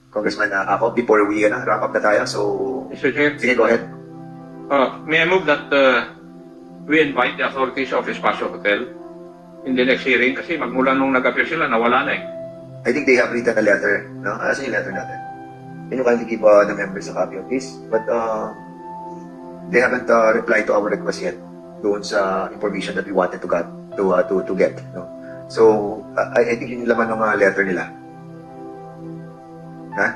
Congressman ako, before we wrap up na tayo. So, Mr. Chair, sige, go ahead. may I move that we invite the authorities of Espacio Hotel in the next hearing kasi magmula nung nag-appear sila, nawala na eh. I think they have written a letter. No? Asan yung letter natin? Can you kindly give the members a copy of this? But they haven't replied to our request yet doon sa information that we wanted to get. No? So, I think yun yung laman ng letter nila. Ha?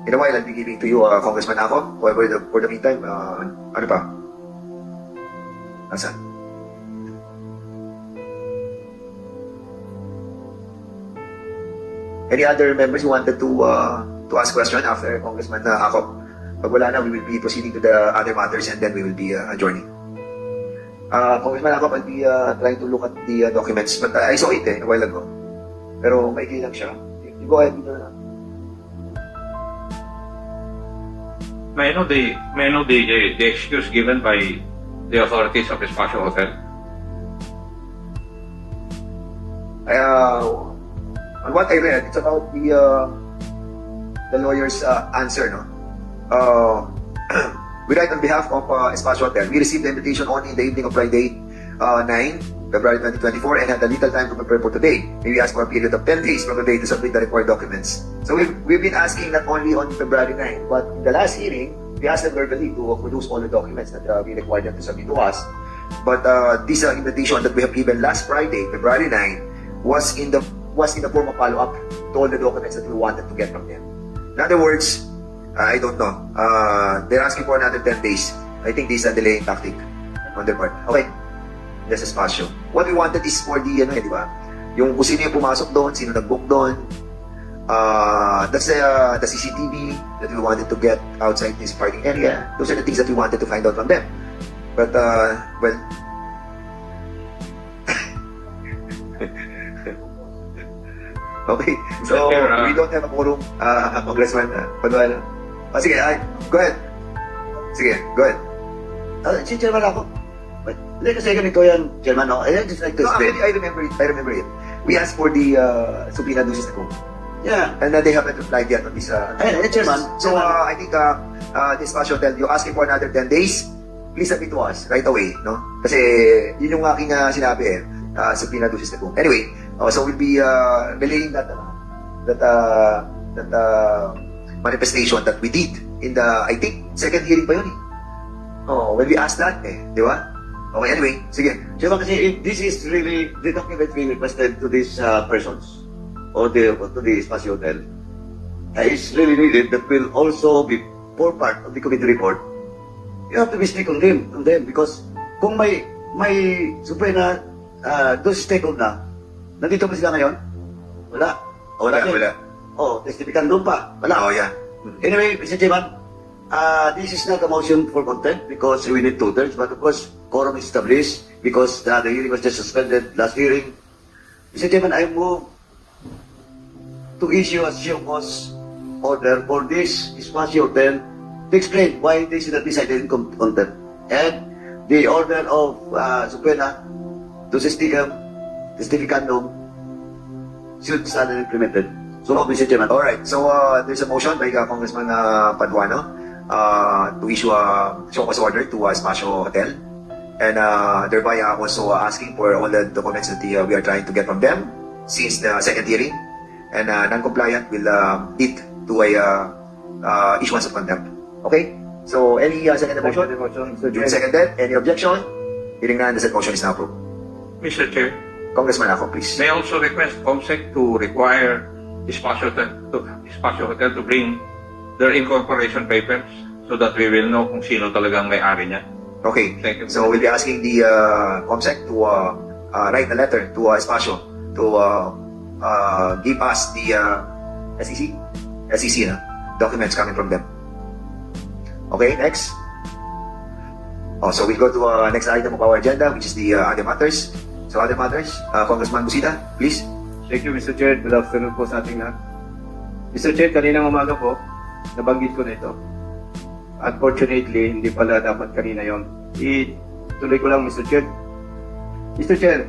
In a while, I'll be giving to you, Congressman ako. For the meantime, ano pa? Asan? Any other members who wanted to ask question after Congressman ako? Pag wala na, we will be proceeding to the other matters and then we will be adjourning. Congressman ako, I'll be trying to look at the documents, but I saw it a while ago. Pero maikli lang siya. You go ahead, Peter. May I know the excuse given by the authorities of Espacio Hotel? On what I read, it's about the lawyer's answer, no? We write on behalf of Espacio Hotel. We received the invitation only in the evening of Friday, 9 February 2024, and had a little time to prepare for today. Maybe ask for a period of 10 days from today to submit the required documents. So we've been asking not only on February 9, but in the last hearing, we asked them verbally to produce all the documents that we required them to submit to us. But this invitation that we have given last Friday, February 9, was in the form of follow-up to all the documents that we wanted to get from them. In other words, I don't know. They're asking for another 10 days. I think this is a delaying tactic on their part. Okay. Yes, Espacio. What we wanted is for the, di ba? Yung kung sino yung pumasok doon, sino nag-book doon. That's the CCTV that we wanted to get outside this parking area. Those are the things that we wanted to find out from them. But, well, okay, so we don't have a quorum, Congressman Paduano. Sige, go ahead. Sige, go ahead. Si Chairman ako. Hindi kasi ganito yan, Chairman. No? I just like to No, explain. actually, I remember it. We asked for the subpoena duces na Yeah. and they haven't replied yet on this. Chairman. So, I think this Espacio Hotel, you're asking for another 10 days. Please submit to us right away, no? Kasi yun yung aking sinabi subpoena duces na Anyway, so we'll be relaying that manifestation that we did in the, I think, second hearing pa yun eh. When we asked that di ba? Okay, anyway, sige. Chairman, kasi if this is really the document being requested to these persons or to the Espacio Hotel, is really needed that will also be for part of the committee report. You have to be strict on them because kung may subpoena those stakeholder na, nandito ba sila ngayon? Wala. Wala. Testifikan doon pa. Wala. Yeah. Anyway, Mr. Chairman, this is not a motion for contempt because we need 2/3, but of course, quorum is established because the hearing was just suspended last hearing. Mr. Chairman, I move to issue a show cause order for this Espacio Hotel to explain why they should not be cited in contempt. And the order of subpoena to testificandum should stand implemented. So, Mr. Chairman. Alright, so there's a motion by Congressman Paduano to issue a show cause order to Espacio Hotel, and thereby also asking for all the documents that we are trying to get from them since the second hearing, and non-compliant will lead to a issuance of contempt. Okay? So, any second motion? Duly seconded. Any objection? Hearing none, the said motion is now approved. Mr. Chair, Congressman ako, please. may I also request COMSEC to require Espacio Hotel to bring their incorporation papers so that we will know kung sino talagang may-ari niya. Okay. Thank you. So we'll be asking the COMSEC to write a letter to Espacio to give us the SEC documents coming from them. Okay, next. So we'll go to next item of our agenda, which is the other matters. So other matters, Congressman Busita, please. Thank you, Mr. Chair. Good afternoon po sa ating lahat. Mr. Chair, kaninang umaga po, nabanggit ko na ito. Unfortunately, hindi pala dapat kanina yon. Ituloy ko lang, Mr. Chair. Mr. Chair,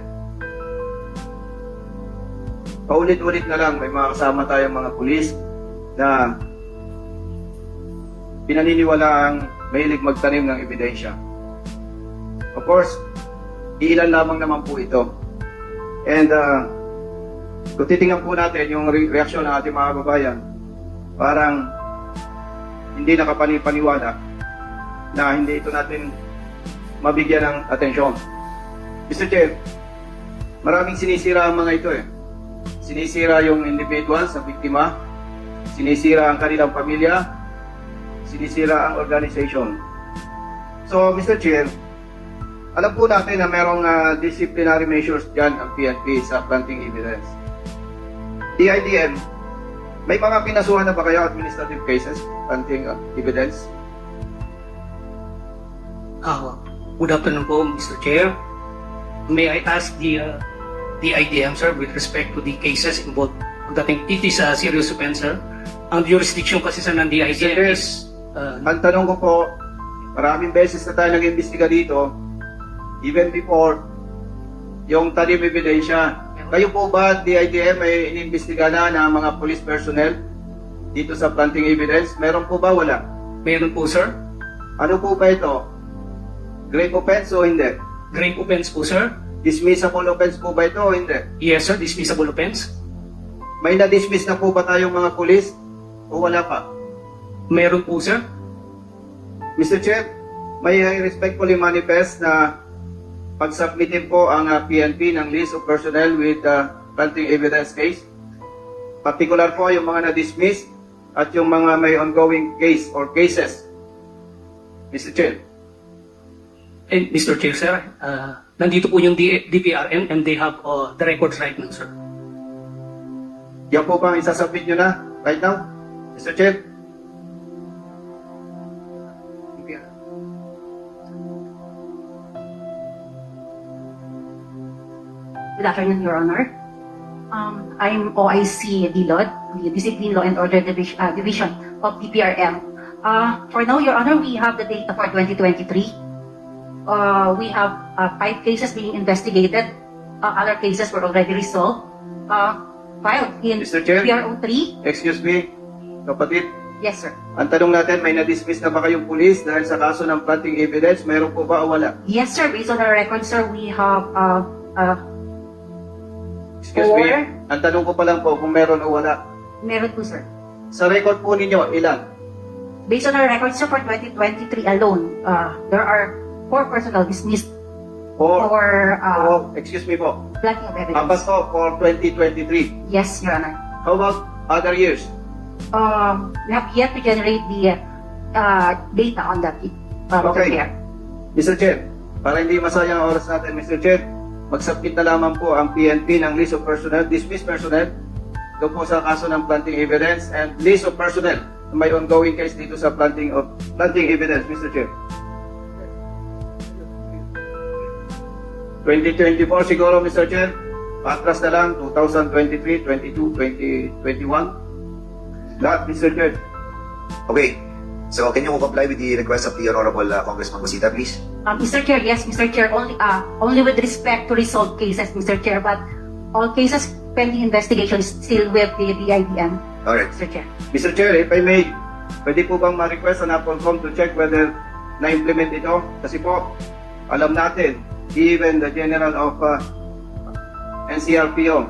paulit-ulit na lang, may mga kasama tayong mga pulis na pinaniniwalaang mahilig magtanim ng ebidensya. Of course, iilan lamang naman po ito. And kung titingnan po natin yung reaksyon ng ating mga kababayan, parang hindi nakapaniwala na hindi ito natin mabigyan ng atensyon. Mr. Chair, maraming sinisira ang mga ito eh. Sinisira yung individual sa biktima, sinisira ang kanilang pamilya, sinisira ang organization. So, Mr. Chair, alam po natin na merong disciplinary measures dyan ang PNP sa planting evidence. DIDM, may mga pinasuhan na ba kayo administrative cases, planting evidence? Good afternoon po, Mr. Chair. May I ask the IDM, sir, with respect to the cases involved dating it is a serious offense, sir. Ang jurisdiction kasi sa ng DIDM is... Ang tanong ko po, maraming beses na tayo nag-imbestiga dito, even before yung talim ebidensya. Kayo po ba, DIDM, ay inimbestiga na ng mga police personnel dito sa planting evidence? Meron po ba? Wala? Meron po, sir. Ano po ba ito? Grave offense o hindi? Grave offense po, sir. Dismissible offense po ba ito o hindi? Yes, sir. Dismissible offense. May na-dismiss na po ba tayong mga police o wala pa? Meron po, sir. Mr. Chair, may I respectfully manifest na pag-submitin po ang PNP ng list of personnel with planting evidence case. Particular po yung mga na-dismiss at yung mga may ongoing case or cases. Mr. Chair. And Mr. Chair, sir, nandito po yung DPRM and they have the records right now, sir. Yan po bang isasubmit nyo na right now? Mr. Chair. Good afternoon, Your Honor. I'm OIC Dilod, the Discipline Law and Order Division of DPRM. For now, Your Honor, we have the data for 2023. We have 5 cases being investigated. Other cases were already resolved. Filed in Mr. Chair? PRO 3. Excuse me, kapatid. Yes, sir. Ang tanong natin, may na-dismiss na ba kayong pulis dahil sa kaso ng planting evidence? Meron po ba o wala? Yes, sir. Based on our record, sir, we have Excuse me, Or- ang tanong ko pa lang po kung meron o wala. meron po, sir. Sa record po ninyo, ilan? Based on our records, sir, for 2023 alone, there are 4 personnel dismissed Or, for excuse me po, planting of evidence. ambas po for 2023. Yes, Your Honor. How about other years? We have yet to generate the data on that. Okay. Here. Mr. Chair, para hindi masayang ang oras natin, Mr. Chair, mag-submit na lamang po ang PNP ng list of personnel, dismissed personnel, doon po sa kaso ng planting evidence, and list of personnel na may ongoing case dito sa planting evidence, Mr. Chair. 2024 siguro, Mr. Chair. Patras na lang, 2023, 22, 2021. Lahat, Mr. Chair. Okay. So, can you comply with the request of the Honorable Congressman Busita, please? Mr. Chair, yes, Mr. Chair, only with respect to resolved cases, Mr. Chair, but all cases pending investigation is still with the DIDM, Alright. Mr. Chair. Mr. Chair, if I may, pwede po bang ma-request ang NAPOLCOM to check whether na-implement ito? Kasi po, alam natin, even the General of NCRPO,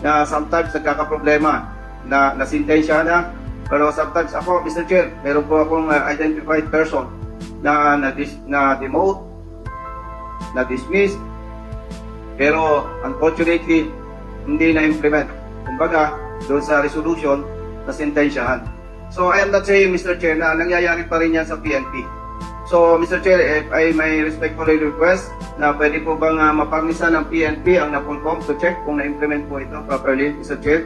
na sometimes nagkakaproblema na nasintensya na, pero sometimes ako, Mr. Chair, meron po akong identified person na na-demote, na-dismiss, pero unfortunately, hindi na-implement. Kumbaga, doon sa resolution, nasintensyahan. So, I am not saying, Mr. Chair, na nangyayari pa rin yan sa PNP. So, Mr. Chair, if I may respectfully request na pwede po bang mapangisan ng PNP ang NAPOLCOM to check kung na-implement po ito properly, Mr. Chair?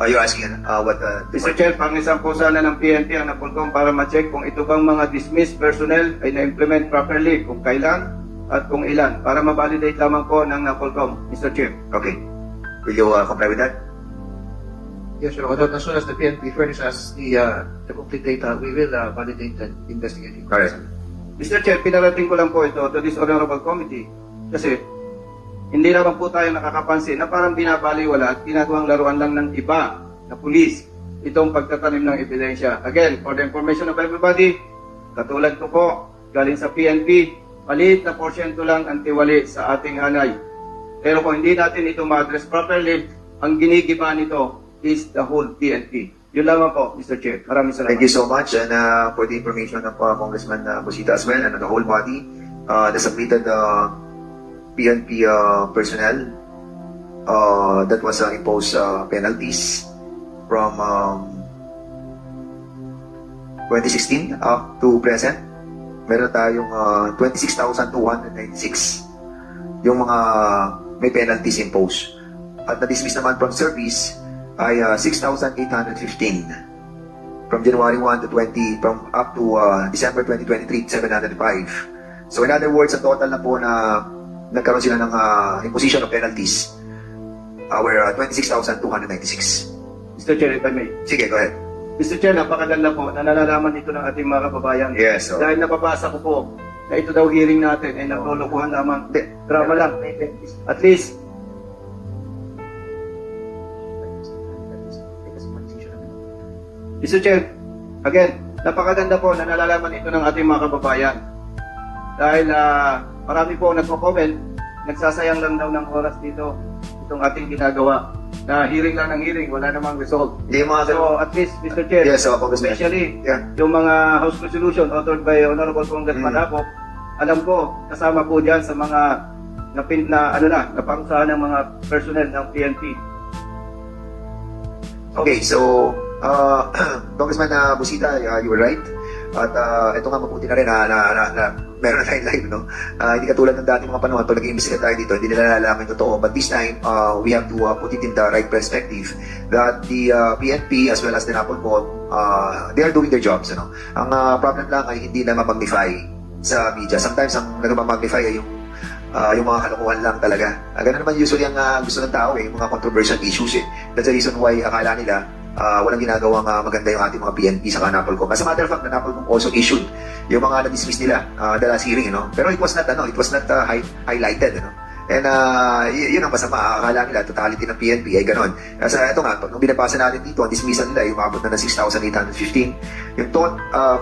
You're asking what... Mr. Chair, pangisan po sana ng PNP ang NAPOLCOM para ma-check kung ito bang mga dismissed personnel ay na-implement properly, kung kailan at kung ilan, para ma-validate lamang po ng NAPOLCOM, Mr. Chair. Okay. Will you comply with that? Yes, Your Honor. As soon as the PNP furnishes us the complete data, we will validate and investigate it. Correct. Mr. Chair, pinarating ko lang po ito to this honorable committee kasi hindi naman po tayo nakakapansin na parang binabaliwala at ginagawang laruan lang ng iba na pulis itong pagtatanim ng ebidensya. Again, for the information of everybody, katulad ko po, galing sa PNP, maliit na porsyento lang ang tiwali sa ating hanay. Pero kung hindi natin ito ma-address properly, ang ginigiba nito is the whole PNP. Yun lamang po, Mr. Chair. Maraming salamat. Thank you so much, and for the information of Congressman Busita as well, and the whole body, the submitted PNP personnel that was imposed penalties from 2016 up to present. Meron tayong 26,296 yung mga may penalties imposed. At na-dismiss naman from service ay 6,815 from January 1 to 20, from up to December 2023, 705. So in other words, ang total na po na nagkaroon sila ng imposition of penalties were 26,296. Mr. Chair, if I may. Sige, go ahead. Mr. Chair, napakaganda po na nalalaman ito ng ating mga kababayan. Yes, so, Dahil napabasa ko po na ito daw hearing natin ay naglulukuhan lamang. Drama lang. At least, Mr. Chair, again, napakaganda po na nalalaman ito ng ating mga kababayan. Dahil marami po nagko-comment, nagsasayang lang daw ng oras dito itong ating ginagawa. Na hearing lang ng hearing, wala namang result. Hindi mga So at least, Mr. Chair, Yes, Congressman. especially Yeah. yung mga House Resolution authored by Honorable Congressman Ako, alam ko, kasama po dyan sa mga naparusahan ng mga personnel ng PNP. Okay, so Congressman Busita, you were right. At ito nga mabuti na rin na meron na tayong live, no? Hindi katulad ng dating mga panahon, pag nag-iimbestiga tayo dito, hindi nila nalalaman yung totoo. But this time, we have to put it in the right perspective that the PNP as well as the NAPOLCO, they are doing their jobs, ano? Ang problem lang ay hindi na ma-magnify sa media. Sometimes ang nag-magnify ay yung mga kalokohan lang talaga. Ganun naman usually ang gusto ng tao, yung mga controversial issues. That's the reason why akala nila walang ginagawang maganda yung ating mga PNP sa NAPOLCO. As a matter of fact, the NAPOLCO also issued yung mga na-dismiss nila the last hearing, pero it was not highlighted, And yun ang masama. Akala nila totality ng PNP ay ganon. Kasi ito nga, nung binabasa natin dito, ang dismissal nila yung umabot na ng 6,815. Yung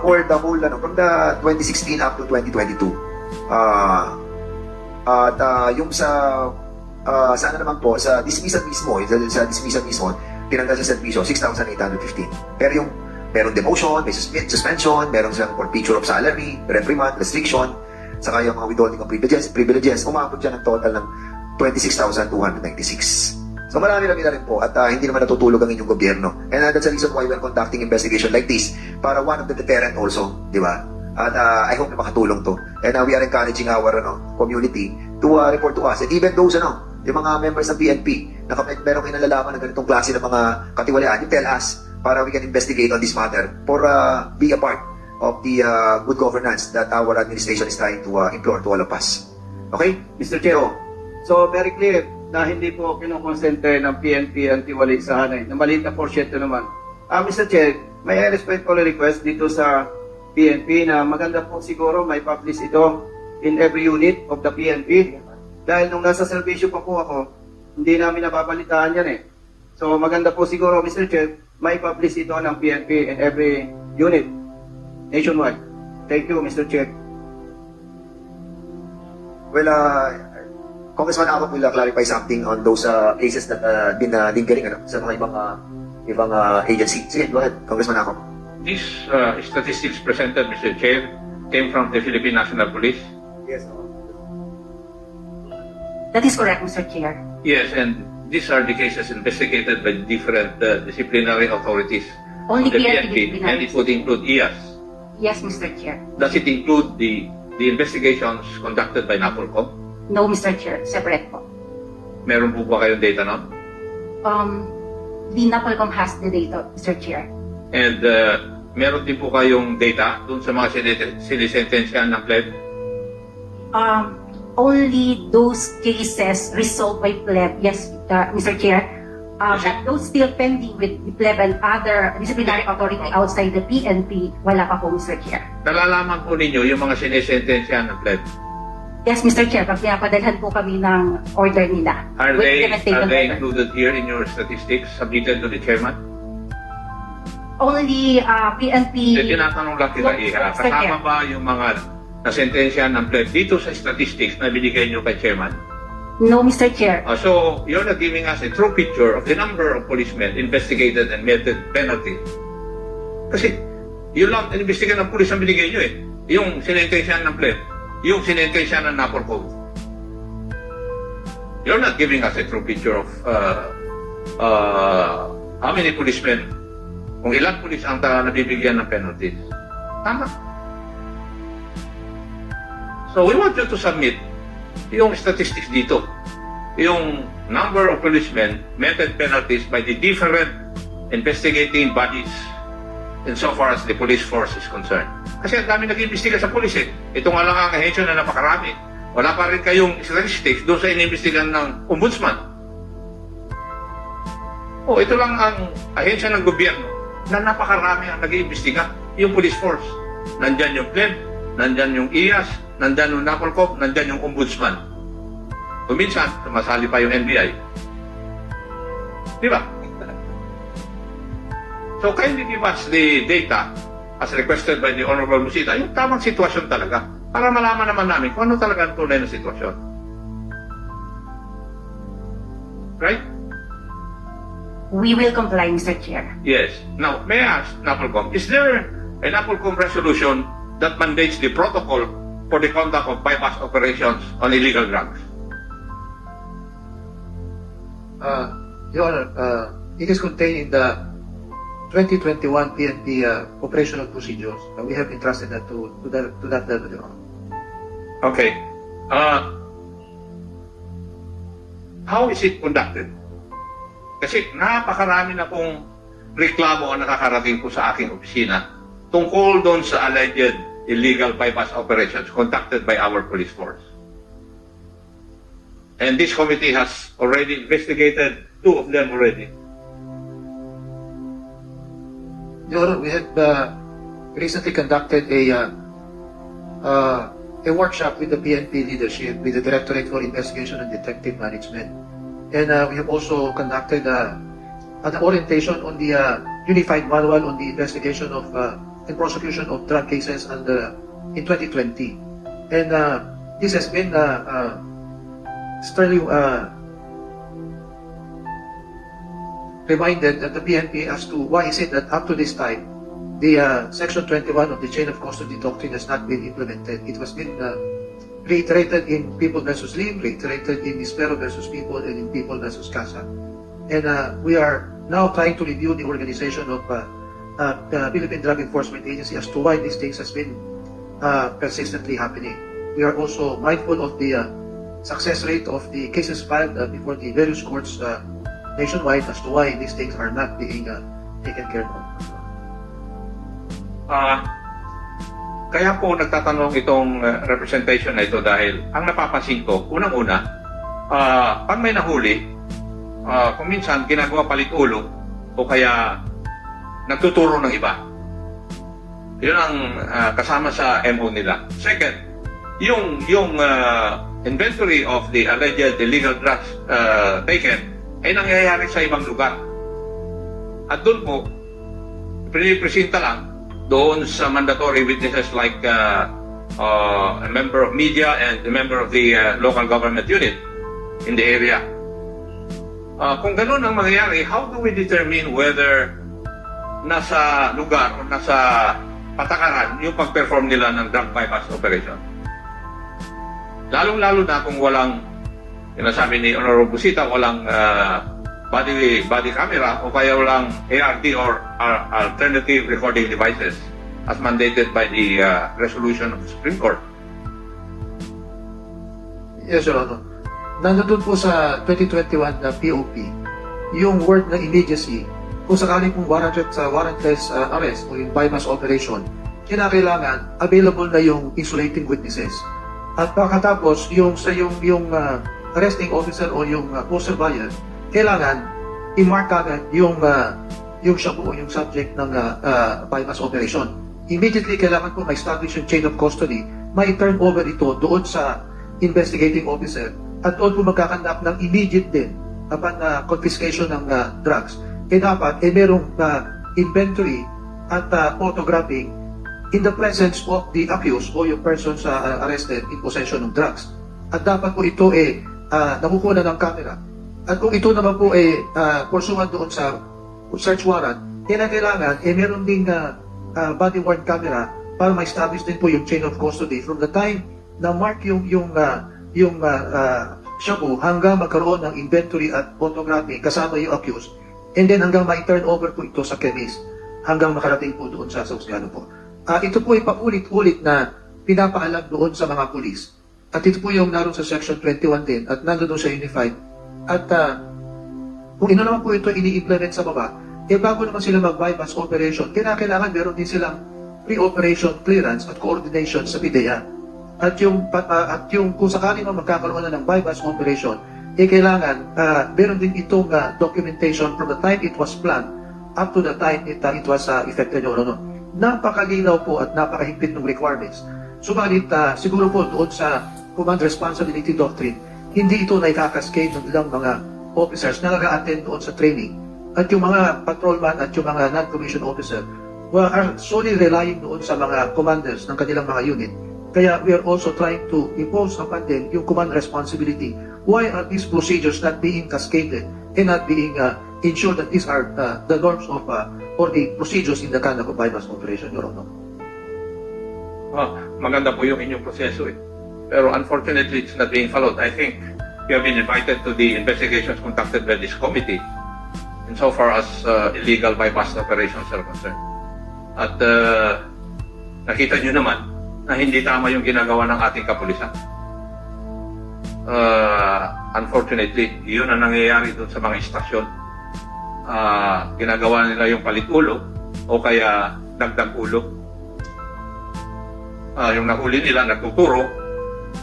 for the whole, from the 2016 up to 2022. At yung sa naman po, sa dismissal mismo, tinanggal sa servisyo, 6,815. Pero yung meron demotion, may suspension, meron silang forfeiture of salary, reprimand, restriction, saka yung mga withholding of privileges, umabot dyan ng total ng 26,296. So marami na rin po at hindi naman natutulog ang inyong gobyerno. And that's the reason why we're conducting investigation like this para one of the deterrent also, di ba? At I hope na makatulong to. And we are encouraging our community to report to us. And even those yung mga members ng PNP na kapag meron kayo nalalaman ng ganitong klase ng mga katiwalaan, you tell us para we can investigate on this matter for be a part of the good governance that our administration is trying to implore to all of us. Okay? Mr. Chair, so very clear na hindi po kinukonsente ng PNP ang tiwali sa hanay, na maliit na porsyento naman. Mr. Chair, may I respectfully request dito sa PNP na maganda po siguro may publish ito in every unit of the PNP. Dahil nung nasa servisyo pa po ako, hindi namin nababalitaan yan So maganda po siguro, Mr. Chair, may publish ito ng PNP in every unit nationwide. Thank you, Mr. Chair. Well, Congressman Ako will clarify something on those cases that been lingering sa mga ibang agency. Sige, go ahead, Congressman Ako. These statistics presented, Mr. Chair, came from the Philippine National Police. Yes, That is correct, Mr. Chair. Yes, and these are the cases investigated by different disciplinary authorities Only of the PNP PNP, and it would include IAS. Yes, Mr. Chair. Does it include the investigations conducted by NAPOLCO? No, Mr. Chair. Separate po. Meron po ba kayong data nun? The NAPOLCOM has the data, Mr. Chair. And meron din po kayong data dun sa mga sinisentensyahan ng pleb? Only those cases resolved by pleb, yes, Mr. Chair. But those still pending with the pleb and other disciplinary authority outside the PNP, wala pa po, Mr. Chair. Nalalaman po ninyo yung mga sinisentensyahan ng pleb? Yes, Mr. Chair, pag pinapadalhan po kami ng order nila. Are with they implementation order. included here in your statistics submitted to the chairman? Only PNP... Tinatanong lang kita, Yes, Iha. Mr. Kasama Chair. ba yung mga nasentensya ng pleb dito sa statistics na binigay nyo kay chairman? No, Mr. Chair. So, you're not giving us a true picture of the number of policemen investigated and meted penalty. Kasi, yun lang, inimbestigan ng pulis ang binigay nyo eh. Yung sinentensya ng pleb, yung sinentensya ng Napol Code. You're not giving us a true picture of how many policemen, kung ilang pulis ang nabibigyan ng penalties. Tama. So, we want you to submit yung statistics dito. Yung number of policemen meted penalties by the different investigating bodies insofar as the police force is concerned. Kasi ang dami nag-iimbestiga sa police eh. Ito nga lang ang ahensya na napakarami. Wala pa rin kayong statistics doon sa inimbestigan ng ombudsman. Ito lang ang ahensya ng gobyerno na napakarami ang nag-iimbestiga. Yung police force. Nandyan yung pleb, nandyan yung IAS, nandyan yung NAPOLCOP, nandyan yung ombudsman. Kung minsan, sumasali pa yung NBI. Di ba? So, kindly give us the data as requested by the Honorable Musita, yung tamang sitwasyon talaga, para malaman naman namin kung ano talaga ang tunay na sitwasyon. Right? We will comply, Mr. Chair. Yes. Now, may I ask, NAPOLCOM, is there a NAPOLCOM resolution that mandates the protocol for the conduct of bypass operations on illegal drugs? Your Honor, it is contained in the 2021 PNP operational procedures. We have entrusted that to that level, Your Honor. Okay. How is it conducted? Kasi napakarami na pong reklamo ang nakakarating po sa aking opisina tungkol doon sa alleged illegal bypass operations conducted by our police force. And this committee has already investigated 2 of them already. Your Honor, we had recently conducted a workshop with the PNP leadership, with the Directorate for Investigation and Detective Management. And we have also conducted an orientation on the Unified Manual on the investigation of and prosecution of drug cases in 2020. And this has been sternly reminded that the PNP as to why is it that up to this time, the Section 21 of the Chain of Custody Doctrine has not been implemented. It was been reiterated in People versus Lim, reiterated in Mispero versus People, and in People versus Casa. And we are now trying to review the organization of the Philippine Drug Enforcement Agency as to why these things has been persistently happening. We are also mindful of the success rate of the cases filed before the various courts nationwide as to why these things are not being taken care of. Kaya po nagtatanong itong representation na ito dahil ang napapansin ko, unang-una, pag may nahuli, kung minsan ginagawa palit-ulo o kaya nagtuturo ng iba. Yun ang kasama sa MO nila. Second, yung inventory of the alleged illegal drugs taken ay nangyayari sa ibang lugar. At doon po, pinipresenta lang doon sa mandatory witnesses like a member of media and a member of the local government unit in the area. Kung ganun ang mangyayari, how do we determine whether nasa lugar o nasa patakaran yung pag-perform nila ng drug bypass operation? Lalong-lalo na kung walang, sinasabi ni Honorable Busita, walang body camera o kaya walang ARD or alternative recording devices as mandated by the resolution of the Supreme Court. Yes, Your Honor. Nandun po sa 2021 na POP, yung word na immediacy, kung sakaling kung warrantless arrest o yung bypass operation, kinakailangan available na yung insulating witnesses. At pagkatapos, yung arresting officer o yung poster buyer, kailangan i-mark agad yung siya po, yung subject ng bypass operation. Immediately, kailangan po ma-establish yung chain of custody, may turn over ito doon sa investigating officer at doon po magkakandak ng immediate din upon confiscation ng drugs, dapat merong inventory at photographing in the presence of the accused o yung persons arrested in possession of drugs. At dapat po ito nakukuha ng camera. At kung ito naman po pursuant doon sa search warrant, kailangan meron ding body worn camera para ma-establish din po yung chain of custody from the time na mark yung siya po hanggang magkaroon ng inventory at photography kasama yung accused, and then hanggang ma-turn over po ito sa chemist hanggang makarating po doon sa husgado po. Ito po ay paulit-ulit na pinapaalam doon sa mga pulis. At ito po yung naroon sa Section 21 din at nandun sa Unified. At kung ino naman po ito ini-implement sa baba, bago naman sila mag-bypass operation, kailangan meron din silang pre-operation clearance at coordination sa PIDEA. At yung kung sakali man magkakaroon na ng bypass operation, kailangan meron din itong documentation from the time it was planned up to the time it was effected. Napakalinaw po at napakahigpit ng requirements. Subalit siguro po doon sa Command Responsibility Doctrine, hindi ito naikakaskade ng ilang mga officers na nag-a-attend doon sa training. At yung mga patrolman at yung mga non-commissioned officer are solely relying doon sa mga commanders ng kanilang mga unit. Kaya we are also trying to impose upon them yung command responsibility. Why are these procedures not being cascaded and not being ensured that these are the norms of or the procedures in the conduct of bypass operation, Your Honor? Maganda po yung inyong proseso Pero unfortunately, it's not being followed. I think you have been invited to the investigations conducted by this committee insofar as illegal bypass operations are concerned. At nakita nyo naman na hindi tama yung ginagawa ng ating kapulisan. Unfortunately, yun ang nangyayari doon sa mga istasyon. Ginagawa nila yung palit ulo o kaya dagdag ulo. Yung nahuli nila, nagtuturo,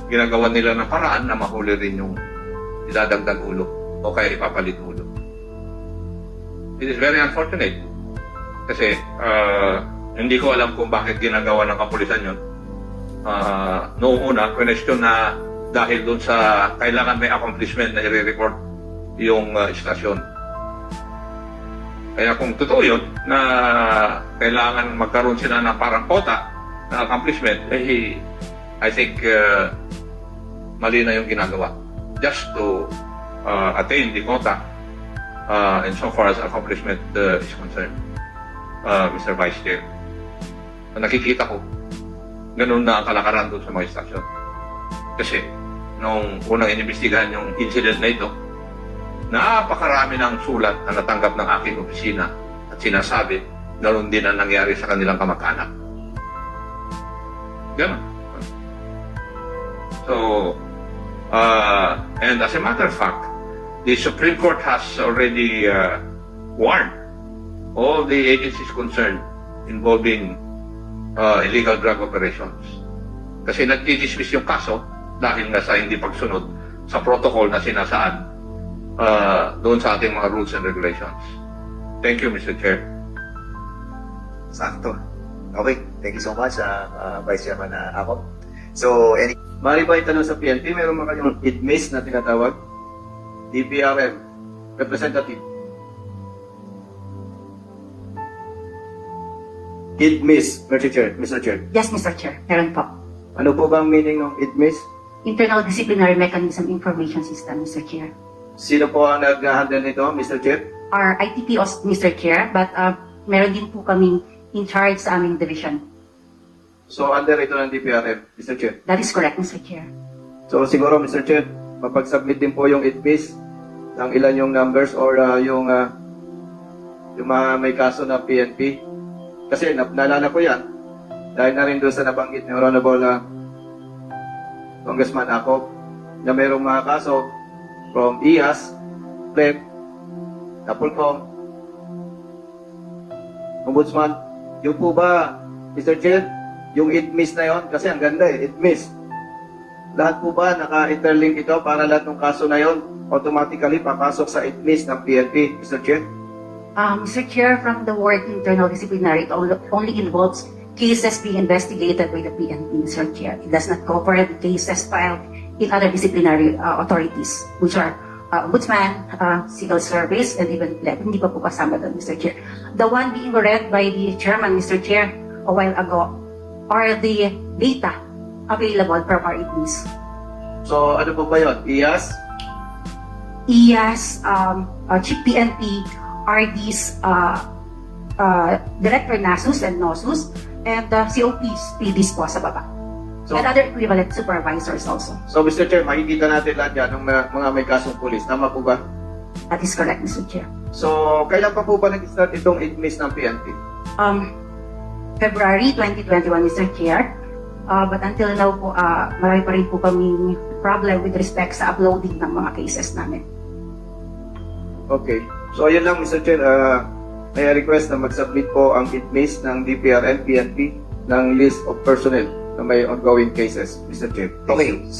ginagawa nila ng paraan na mahuli rin yung idadagdag ulo o kaya ipapalit ulo. It is very unfortunate kasi hindi ko alam kung bakit ginagawa ng kapulisan yun. Noong una, question na dahil doon sa kailangan may accomplishment na i-report yung istasyon. Kaya kung totoo yun na kailangan magkaroon sila ng parang quota na accomplishment, I think mali na yung ginagawa. Just to attain the quota insofar as accomplishment is concerned, Mr. Vice Chair. Nakikita ko, ganun na ang kalakaran doon sa mga istasyon. Kasi, nung unang inimbestigahan yung incident na ito, napakarami ng sulat na natanggap ng aking opisina at sinasabi na rin din ang nangyari sa kanilang kamag-anak. Ganun. So, and as a matter of fact, the Supreme Court has already warned all the agencies concerned involving illegal drug operations. Kasi nagdi-dismiss yung kaso dahil nga sa hindi pagsunod sa protocol na sinasaan doon sa ating mga rules and regulations. Thank you, Mr. Chair. Sakto. Okay, thank you so much, Vice Chairman Acop. So, any... Mari ba itanong sa PNP, meron ba kayong IDMIS na tinatawag? DPRM, representative. IDMIS, Mr. Chair. Yes, Mr. Chair. Meron po. Ano po ba ang meaning ng IDMIS? Internal Disciplinary Mechanism Information System, Mr. Chair. Sino po ang nag-handle nito, Mr. Chair? Our ITP, Mr. Chair, but meron din po kaming in charge sa aming division. So, under ito ng DPRM, Mr. Chair. That is correct, Mr. Chair. So, siguro, Mr. Chair, mapag-submit din po yung IDMIS ng ilan yung numbers or yung mga may kaso na PNP. Kasi, naalala ko yan. Dahil na rin doon sa nabanggit ni Honorable Congressman Acop na mayroong mga kaso from IAS, PLEP, Napolcom, Ombudsman. Yung po ba, Mr. Chair, yung IDMIS na yon, kasi ang ganda IDMIS. Lahat po ba naka-interlink ito para lahat ng kaso na yon automatically papasok sa IDMIS ng PNP, Mr. Chair? Mr. Chair, from the word internal disciplinary, it only involves cases being investigated by the PNP, Mr. Chair. It does not cover the cases filed in other disciplinary authorities, which are Ombudsman, Civil Service, and even PLEB. Hindi pa po kasama doon, Mr. Chair. The one being read by the Chairman, Mr. Chair, a while ago, are the data available from our ITMIS. So, ano po ba yun? IAS? IAS, Chief PNP, RDs, Director NASUS and NOSUS, and COPs, PDs po sa baba. So- and other equivalent supervisors also. So, Mr. Chair, makikita natin lahat yan ng mga may kasong pulis. Tama po ba? That is correct, Mr. Chair. So, kailan pa po ba nag-start itong ITMIS ng PNP? February 2021, Mr. Chair. But until now po, marami pa rin po kaming problem with respect sa uploading ng mga cases namin. Okay. So, ayun lang, Mr. Chair. May request na mag-submit po ang ITMIS ng DPR and PNP ng list of personnel na may ongoing cases, Mr. Chair. Thank you. Okay, so